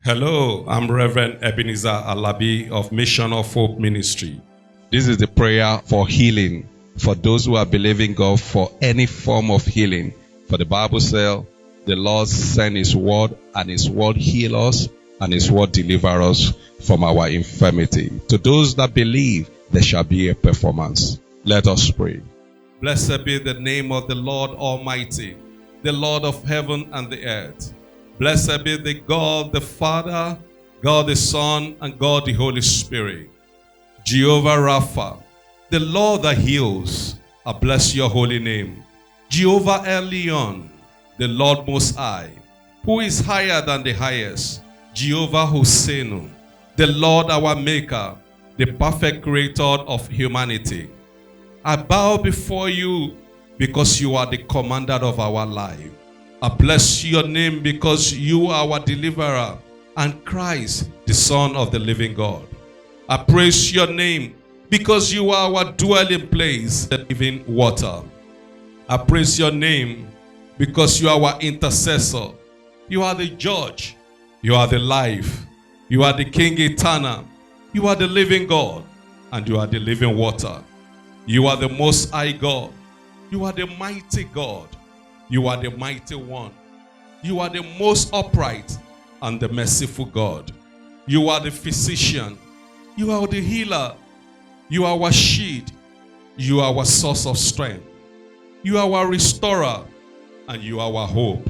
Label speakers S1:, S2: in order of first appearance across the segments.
S1: Hello, I'm Reverend Ebenezer Alabi of Mission of Hope Ministry.
S2: This is the prayer for healing for those who are believing God for any form of healing. For the Bible says, the Lord sent His word, and His word heal us, and His word deliver us from our infirmity. To those that believe, there shall be a performance. Let us pray.
S1: Blessed be the name of the Lord Almighty, the Lord of heaven and the earth. Blessed be the God the Father, God the Son, and God the Holy Spirit. Jehovah Rapha, the Lord that heals, I bless your holy name. Jehovah Elyon, the Lord Most High, who is higher than the highest. Jehovah Hosseinu, the Lord our Maker, the perfect creator of humanity. I bow before you because you are the commander of our life. I bless your name because you are our deliverer and Christ, the Son of the living God. I praise your name because you are our dwelling place, the living water. I praise your name because you are our intercessor. You are the judge. You are the life. You are the King eternal. You are the living God, and you are the living water. You are the Most High God. You are the mighty God. You are the mighty one. You are the most upright and the merciful God. You are the physician. You are the healer. You are our shield. You are our source of strength. You are our restorer, and you are our hope.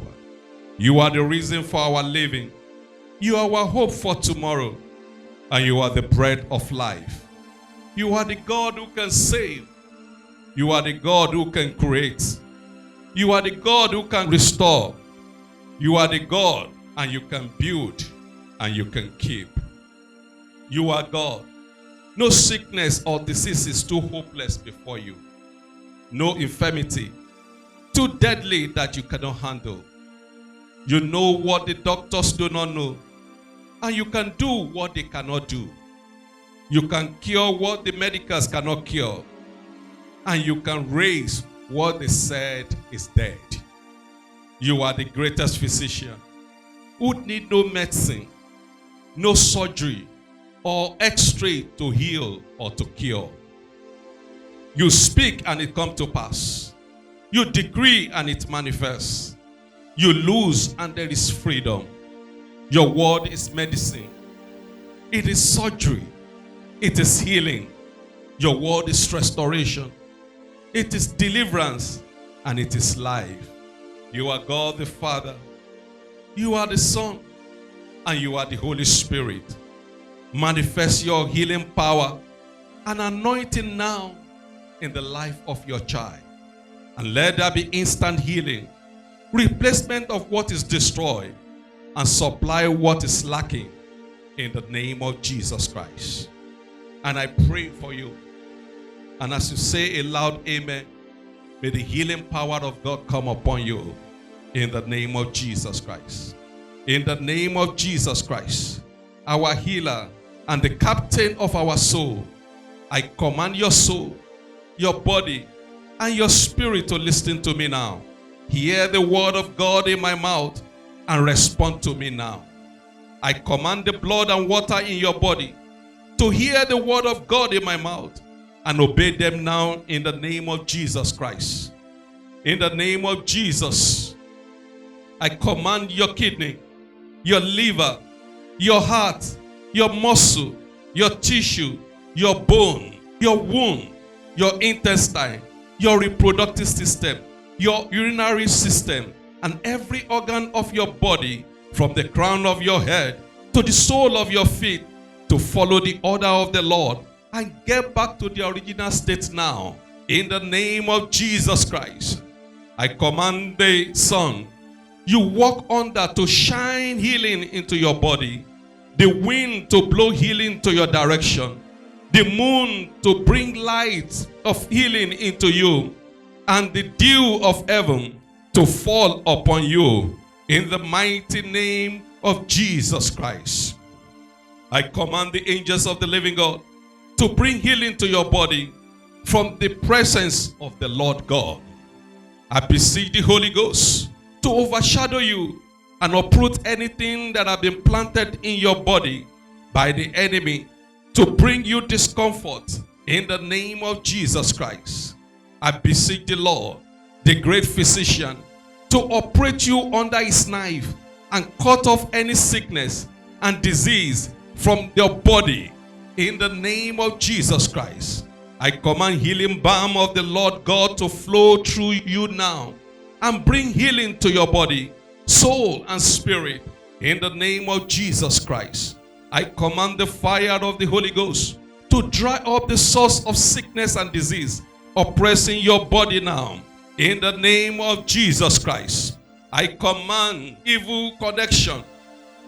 S1: You are the reason for our living. You are our hope for tomorrow, and you are the bread of life. You are the God who can save. You are the God who can create. You are the God who can restore. You are the God, and you can build, and you can keep. You are God. No sickness or disease is too hopeless before you. No infirmity too deadly that you cannot handle. You know what the doctors do not know, and you can do what they cannot do. You can cure what the medicals cannot cure, and you can raise what they said is dead. You are the greatest physician who need no medicine, no surgery, or x-ray to heal or to cure. You speak and it comes to pass. You decree and it manifests. You lose and there is freedom. Your word is medicine. It is surgery. It is healing. Your word is restoration. It is deliverance, and it is life. You are God the Father. You are the Son, and you are the Holy Spirit. Manifest your healing power and anointing now in the life of your child. And let there be instant healing, replacement of what is destroyed, and supply what is lacking in the name of Jesus Christ. And I pray for you. And as you say a loud amen, may the healing power of God come upon you in the name of Jesus Christ. In the name of Jesus Christ, our healer and the captain of our soul, I command your soul, your body, and your spirit to listen to me now. Hear the word of God in my mouth and respond to me now. I command the blood and water in your body to hear the word of God in my mouth and obey them now in the name of Jesus Christ. In the name of Jesus, I command your kidney, your liver, your heart, your muscle, your tissue, your bone, your womb, your intestine, your reproductive system, your urinary system, and every organ of your body, from the crown of your head to the sole of your feet, to follow the order of the Lord and get back to the original state now. In the name of Jesus Christ, I command the sun you walk under to shine healing into your body, the wind to blow healing to your direction, the moon to bring light of healing into you, and the dew of heaven to fall upon you. In the mighty name of Jesus Christ, I command the angels of the living God to bring healing to your body from the presence of the Lord God. I beseech the Holy Ghost to overshadow you and uproot anything that have been planted in your body by the enemy to bring you discomfort in the name of Jesus Christ. I beseech the Lord, the great physician, to operate you under his knife and cut off any sickness and disease from your body in the name of Jesus Christ. I command healing balm of the Lord God to flow through you now and bring healing to your body, soul, and spirit in the name of Jesus Christ. I command the fire of the Holy Ghost to dry up the source of sickness and disease oppressing your body now in the name of Jesus Christ. I command evil connection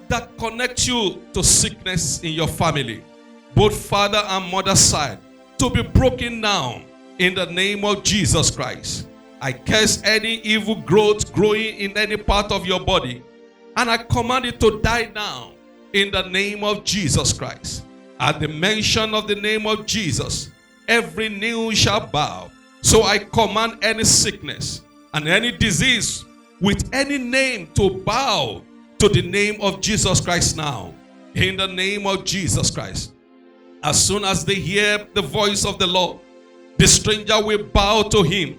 S1: that connects you to sickness in your family, both father and mother side, to be broken down in the name of Jesus Christ. I curse any evil growth growing in any part of your body, and I command it to die down in the name of Jesus Christ. At the mention of the name of Jesus, every knee shall bow. So I command any sickness and any disease with any name to bow to the name of Jesus Christ now, in the name of Jesus Christ. As soon as they hear the voice of the Lord, the stranger will bow to him,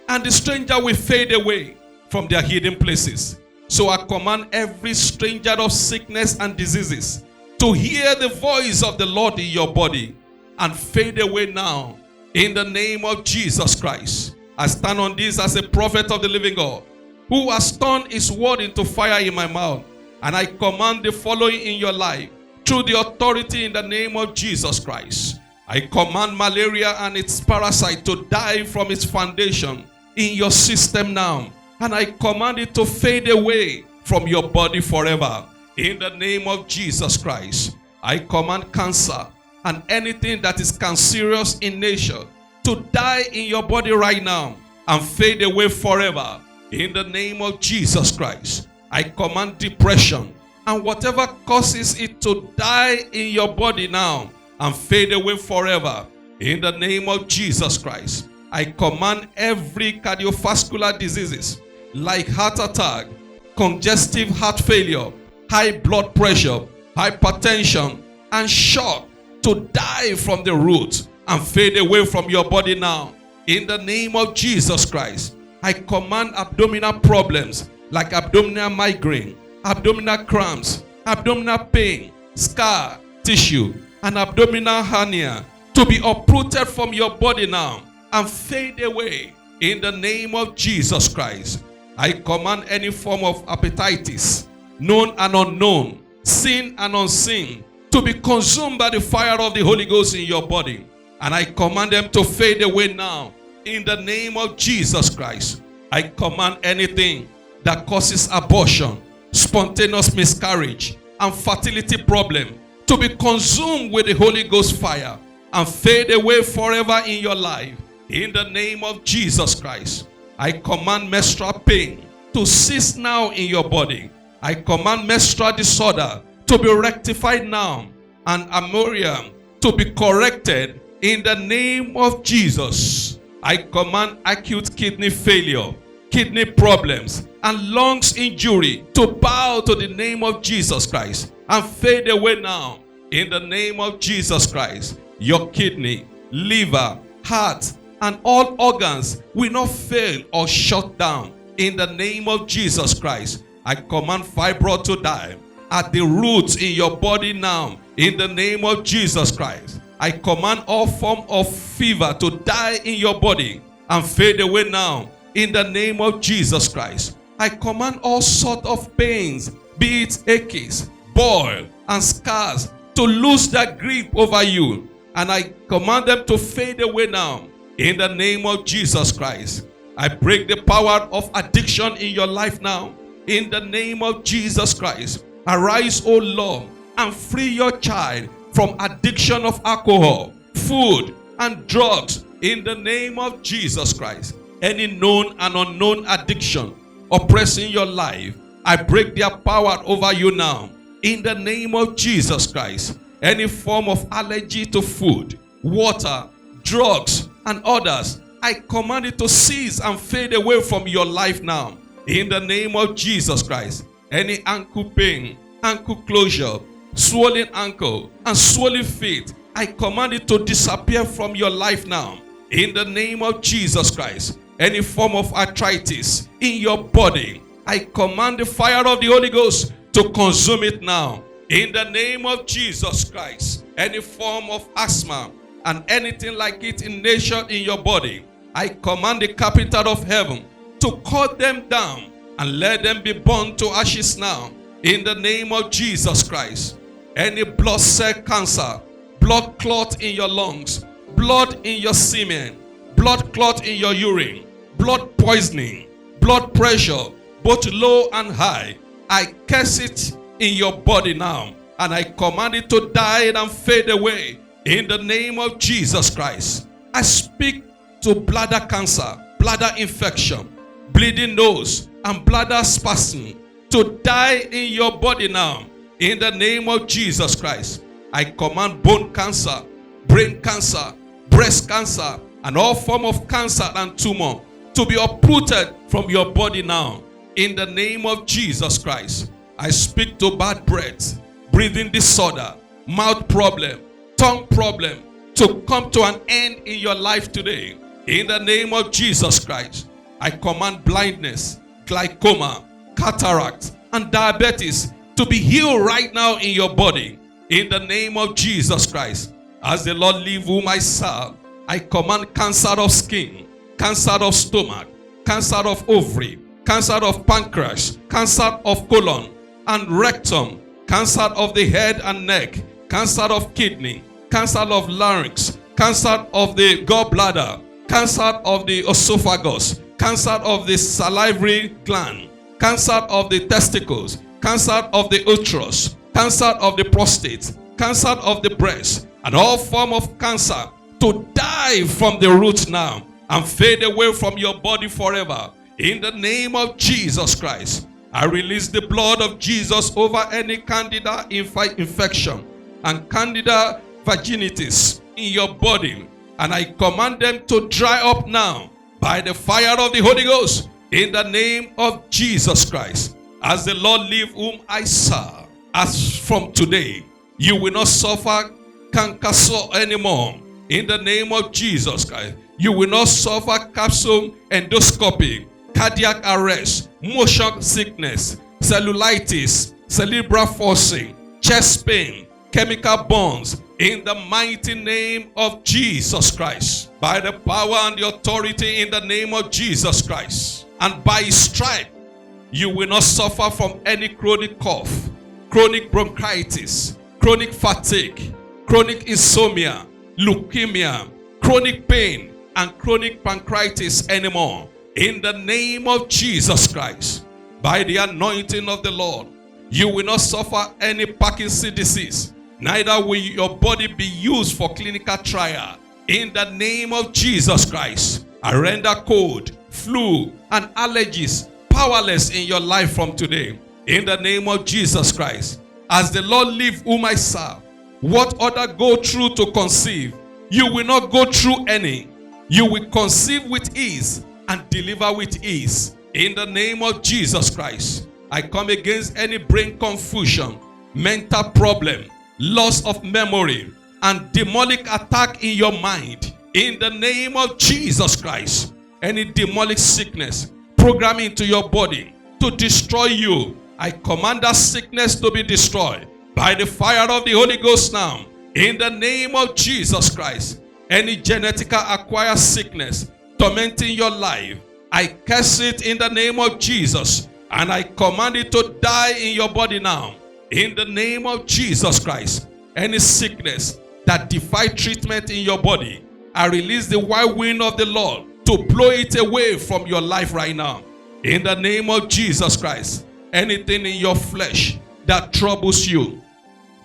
S1: and the stranger will fade away from their hidden places. So I command every stranger of sickness and diseases to hear the voice of the Lord in your body and fade away now in the name of Jesus Christ. I stand on this as a prophet of the living God, who has turned his word into fire in my mouth. And I command the following in your life through the authority in the name of Jesus Christ. I command malaria and its parasite to die from its foundation in your system now. And I command it to fade away from your body forever. In the name of Jesus Christ, I command cancer and anything that is cancerous in nature to die in your body right now and fade away forever. In the name of Jesus Christ, I command depression and whatever causes it to die in your body now and fade away forever. In the name of Jesus Christ, I command every cardiovascular diseases like heart attack, congestive heart failure, high blood pressure, hypertension, and shock to die from the root and fade away from your body now. In the name of Jesus Christ, I command abdominal problems like abdominal migraine, abdominal cramps, abdominal pain, scar tissue, and abdominal hernia to be uprooted from your body now and fade away in the name of Jesus Christ. I command any form of hepatitis, known and unknown, seen and unseen, to be consumed by the fire of the Holy Ghost in your body. And I command them to fade away now in the name of Jesus Christ. I command anything that causes abortion, spontaneous miscarriage, and fertility problem to be consumed with the Holy Ghost fire and fade away forever in your life. In the name of Jesus Christ, I command menstrual pain to cease now in your body. I command menstrual disorder to be rectified now and amenorrhea to be corrected in the name of Jesus. I command acute kidney failure, kidney problems, and lungs injury to bow to the name of Jesus Christ and fade away now in the name of Jesus Christ. Your kidney, liver, heart, and all organs will not fail or shut down in the name of Jesus Christ. I command fibroid to die at the roots in your body now in the name of Jesus Christ. I command all form of fever to die in your body and fade away now in the name of Jesus Christ. I command all sort of pains, be it aches, boil, and scars, to lose their grip over you. And I command them to fade away now in the name of Jesus Christ. I break the power of addiction in your life now in the name of Jesus Christ. Arise, O Lord, and free your child from addiction of alcohol, food, and drugs in the name of Jesus Christ. Any known and unknown addiction oppressing your life, I break their power over you now in the name of Jesus Christ. Any form of allergy to food, water, drugs, and others, I command it to cease and fade away from your life now in the name of Jesus Christ. any ankle pain, ankle closure, swollen ankle, and swollen feet, I command it to disappear from your life now. In the name of Jesus Christ. Any form of arthritis in your body, I command the fire of the Holy Ghost to consume it now. In the name of Jesus Christ. Any form of asthma and anything like it in nature in your body, I command the capital of heaven to cut them down and let them be burned to ashes now. In the name of Jesus Christ. Any blood cell cancer, blood clot in your lungs, blood in your semen, blood clot in your urine, blood poisoning, blood pressure, both low and high, I curse it in your body now, and I command it to die and fade away in the name of Jesus Christ. I speak to bladder cancer, bladder infection, bleeding nose, and bladder spasm to die in your body now in the name of Jesus Christ. I command bone cancer, brain cancer, breast cancer, and all form of cancer and tumor to be uprooted from your body now in the name of Jesus Christ. I speak to bad breath, breathing disorder, mouth problem, tongue problem to come to an end in your life today in the name of Jesus Christ. I command blindness, glaucoma, cataract, and diabetes to be healed right now in your body in the name of Jesus Christ. As the Lord live whom I serve, I command cancer of skin, cancer of stomach, cancer of ovary, cancer of pancreas, cancer of colon and rectum, cancer of the head and neck, cancer of kidney, cancer of larynx, cancer of the gallbladder, cancer of the esophagus, cancer of the salivary gland, cancer of the testicles, cancer of the uterus, cancer of the prostate, cancer of the breast, and all form of cancer to die from the root now and fade away from your body forever. In the name of Jesus Christ, I release the blood of Jesus over any candida infection and candida vaginitis in your body, and I command them to dry up now by the fire of the Holy Ghost in the name of Jesus Christ. As the Lord live whom I serve, as from today, you will not suffer canker sore anymore. In the name of Jesus Christ, you will not suffer capsule endoscopy, cardiac arrest, motion sickness, cellulitis, cerebral palsy, chest pain, chemical burns. In the mighty name of Jesus Christ, by the power and the authority in the name of Jesus Christ, and by his stripe, you will not suffer from any chronic cough, chronic bronchitis, chronic fatigue, chronic insomnia, leukemia, chronic pain, and chronic pancreatitis anymore. In the name of Jesus Christ, by the anointing of the Lord, you will not suffer any Parkinson's disease, neither will your body be used for clinical trial. In the name of Jesus Christ, I render cold, flu, and allergies powerless in your life from today. In the name of Jesus Christ, as the Lord live whom I serve, what other go through to conceive, you will not go through any. You will conceive with ease and deliver with ease. In the name of Jesus Christ, I come against any brain confusion, mental problem, loss of memory, and demonic attack in your mind. In the name of Jesus Christ, any demonic sickness programmed into your body to destroy you, I command that sickness to be destroyed by the fire of the Holy Ghost now. In the name of Jesus Christ, any genetically acquired sickness tormenting your life, I curse it in the name of Jesus, and I command it to die in your body now. In the name of Jesus Christ, any sickness that defies treatment in your body, I release the wild wind of the Lord to blow it away from your life right now. In the name of Jesus Christ, anything in your flesh that troubles you,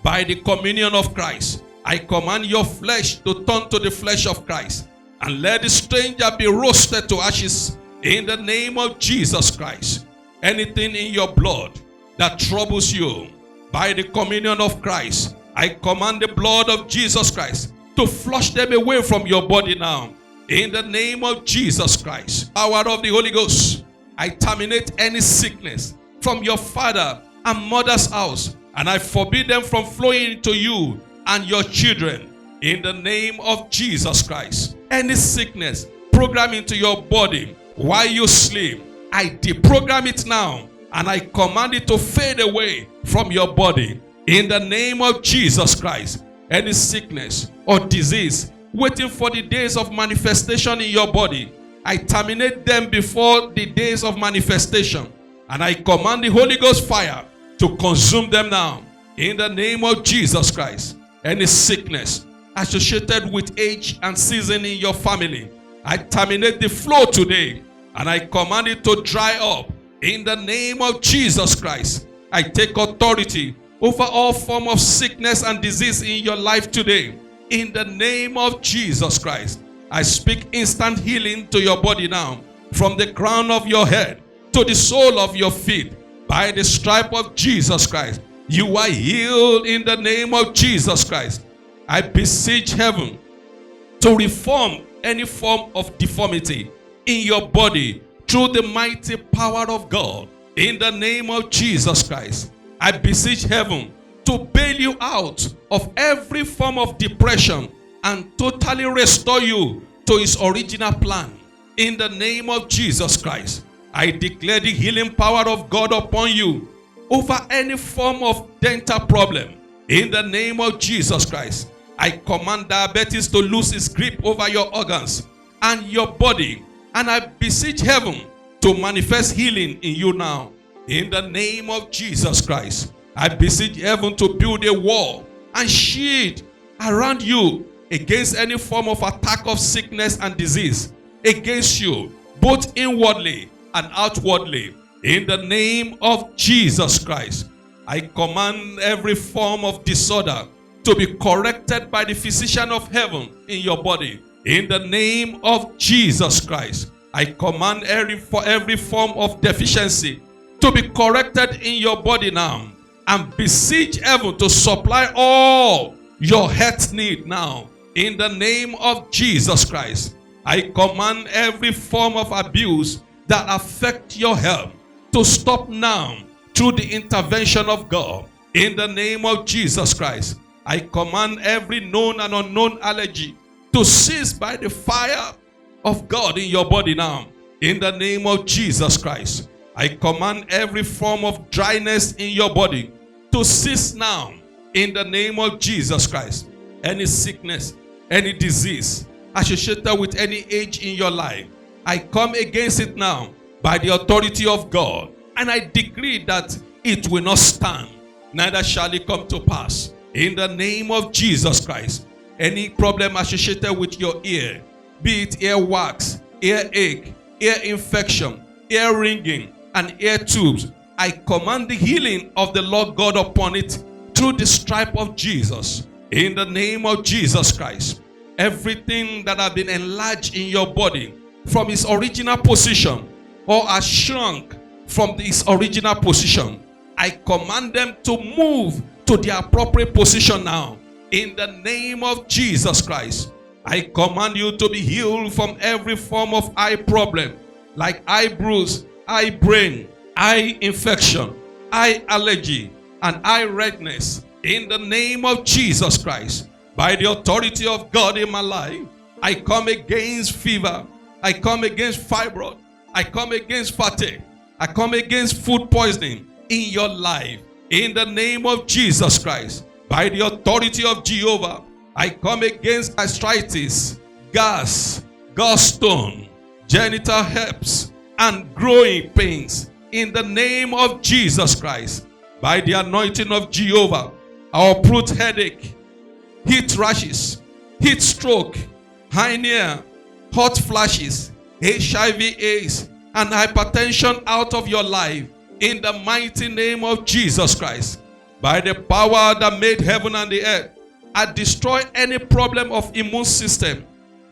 S1: by the communion of Christ, I command your flesh to turn to the flesh of Christ, and let the stranger be roasted to ashes in the name of Jesus Christ. Anything in your blood that troubles you, by the communion of Christ, I command the blood of Jesus Christ to flush them away from your body now. In the name of Jesus Christ, power of the Holy Ghost, I terminate any sickness from your father and mother's house, and I forbid them from flowing into you and your children. In the name of Jesus Christ. Any sickness programmed into your body while you sleep, I deprogram it now, and I command it to fade away from your body. In the name of Jesus Christ. Any sickness or disease waiting for the days of manifestation in your body, I terminate them before the days of manifestation, and I command the Holy Ghost fire to consume them now. In the name of Jesus Christ. Any sickness associated with age and season in your family, I terminate the flow today, and I command it to dry up. In the name of Jesus Christ. I take authority over all form of sickness and disease in your life today. In the name of Jesus Christ. I speak instant healing to your body now, from the crown of your head to the sole of your feet. By the stripe of Jesus Christ, you are healed in the name of Jesus Christ. I beseech heaven to reform any form of deformity in your body through the mighty power of God. In the name of Jesus Christ, I beseech heaven to bail you out of every form of depression and totally restore you to its original plan. In the name of Jesus Christ, I declare the healing power of God upon you over any form of dental problem. In the name of Jesus Christ, I command diabetes to lose its grip over your organs and your body, and I beseech heaven to manifest healing in you now. In the name of Jesus Christ, I beseech heaven to build a wall and shield around you against any form of attack of sickness and disease against you, both inwardly and outwardly. In the name of Jesus Christ, I command every form of disorder to be corrected by the physician of heaven in your body. In the name of Jesus Christ, I command every form of deficiency to be corrected in your body now, and beseech heaven to supply all your health need now. In the name of Jesus Christ, I command every form of abuse that affect your health to stop now through the intervention of God. In the name of Jesus Christ, I command every known and unknown allergy to cease by the fire of God in your body now. In the name of Jesus Christ, I command every form of dryness in your body to cease now. In the name of Jesus Christ, any sickness, any disease associated with any age in your life, I come against it now by the authority of God, and I decree that it will not stand, neither shall it come to pass. In the name of Jesus Christ, any problem associated with your ear, be it earwax, earache, ear infection, ear ringing, and ear tubes, I command the healing of the Lord God upon it through the stripe of Jesus. In the name of Jesus Christ, everything that has been enlarged in your body from its original position or has shrunk from its original position, I command them to move to the appropriate position now. In the name of Jesus Christ, I command you to be healed from every form of eye problem, like eye bruise, eye brain, eye infection, eye allergy, and eye redness. In the name of Jesus Christ, by the authority of God in my life, I come against fever, I come against fibroid, I come against fatigue, I come against food poisoning in your life. In the name of Jesus Christ, by the authority of Jehovah, I come against arthritis, gas, gallstone, genital herpes, and growing pains. In the name of Jesus Christ, by the anointing of Jehovah, I uproot headache, heat rashes, heat stroke, hernia, hot flashes, HIV/AIDS, and hypertension out of your life. In the mighty name of Jesus Christ, by the power that made heaven and the earth, I destroy any problem of immune system,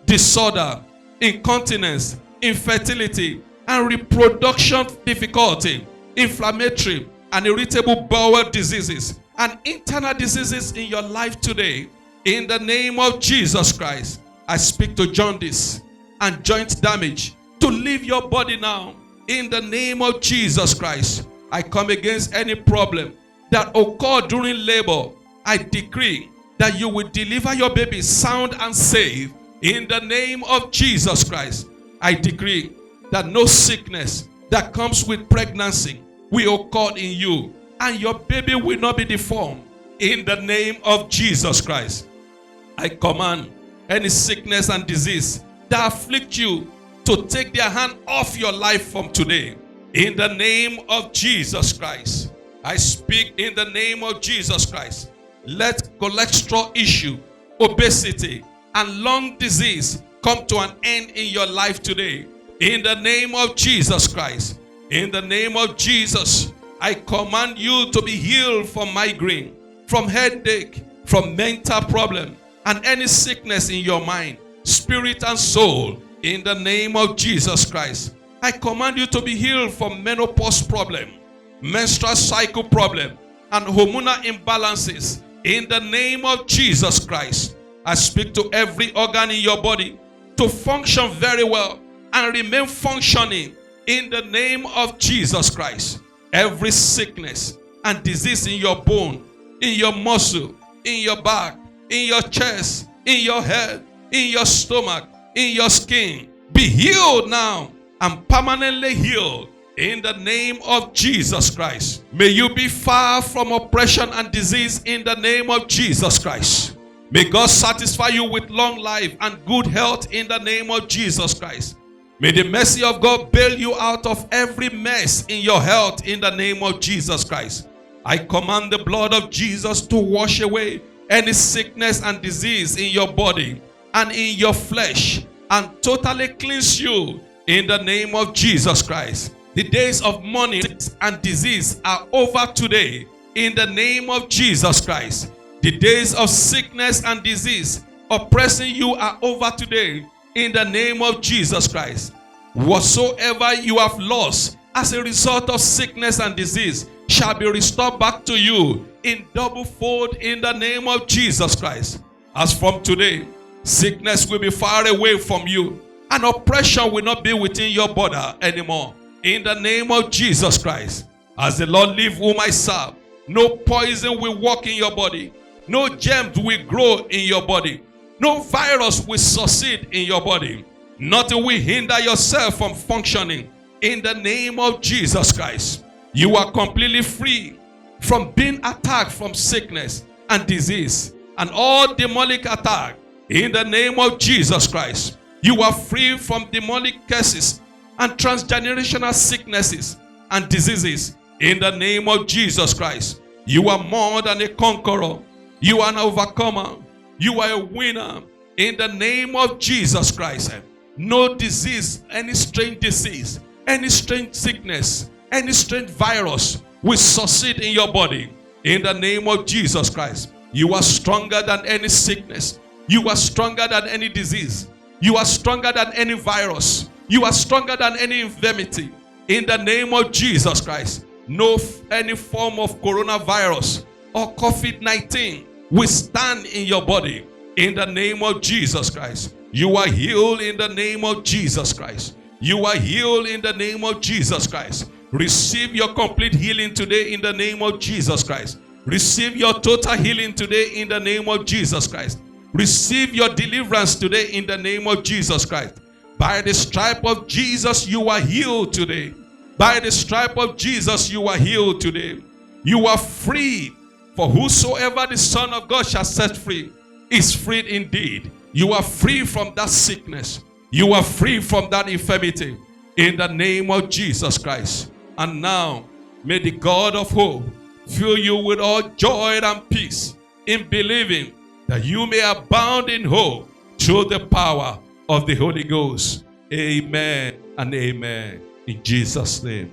S1: disorder, incontinence, infertility, and reproduction difficulty, inflammatory and irritable bowel diseases, and internal diseases in your life today. In the name of Jesus Christ, I speak to jaundice and joint damage to leave your body now. In the name of Jesus Christ, I come against any problem that occurred during labor. I decree that you will deliver your baby sound and safe in the name of Jesus Christ. I decree that no sickness that comes with pregnancy will occur in you, and your baby will not be deformed in the name of Jesus Christ. I command any sickness and disease that afflict you to take their hand off your life from today in the name of Jesus Christ. I speak in the name of Jesus Christ. Let cholesterol issue, obesity, and lung disease come to an end in your life today in the name of Jesus Christ. In the name of Jesus, I command you to be healed from migraine, from headache, from mental problem, and any sickness in your mind, spirit, and soul. In the name of Jesus Christ, I command you to be healed from menopause problem, menstrual cycle problem, and hormonal imbalances. In the name of Jesus Christ, I speak to every organ in your body to function very well and remain functioning in the name of Jesus Christ. Every sickness and disease in your bone, in your muscle, in your back, in your chest, in your head, in your stomach, in your skin, be healed now and permanently healed in the name of Jesus Christ. May you be far from oppression and disease in the name of Jesus Christ. May God satisfy you with long life and good health in the name of Jesus Christ. May the mercy of God bail you out of every mess in your health in the name of Jesus Christ. I command the blood of Jesus to wash away any sickness and disease in your body and in your flesh and totally cleanse you in the name of Jesus Christ. The days of mourning and disease are over today in the name of Jesus Christ. The days of sickness and disease oppressing you are over today in the name of Jesus Christ. Whatsoever you have lost as a result of sickness and disease shall be restored back to you in double fold in the name of Jesus Christ. As from today, sickness will be far away from you and oppression will not be within your body anymore. In the name of Jesus Christ, as the Lord live whom I serve, no poison will walk in your body, no germs will grow in your body, no virus will succeed in your body, nothing will hinder yourself from functioning. In the name of Jesus Christ, you are completely free from being attacked from sickness and disease and all demonic attack. In the name of Jesus Christ, you are free from demonic curses and transgenerational sicknesses and diseases. In the name of Jesus Christ, you are more than a conqueror. You are an overcomer. You are a winner. In the name of Jesus Christ, no disease, any strange disease, any strange sickness, any strange virus will succeed in your body. In the name of Jesus Christ, you are stronger than any sickness. You are stronger than any disease. You are stronger than any virus. You are stronger than any infirmity. In the name of Jesus Christ, no any form of coronavirus or COVID-19 will stand in your body. In the name of Jesus Christ, you are healed in the name of Jesus Christ. You are healed in the name of Jesus Christ. Receive your complete healing today in the name of Jesus Christ. Receive your total healing today in the name of Jesus Christ. Receive your deliverance today in the name of Jesus Christ. By the stripe of Jesus, you are healed today. By the stripe of Jesus, you are healed today. You are free. For whosoever the Son of God shall set free is free indeed. You are free from that sickness. You are free from that infirmity. In the name of Jesus Christ. And now, may the God of hope fill you with all joy and peace in believing that you may abound in hope through the power of the Holy Ghost. Amen and amen. In Jesus' name.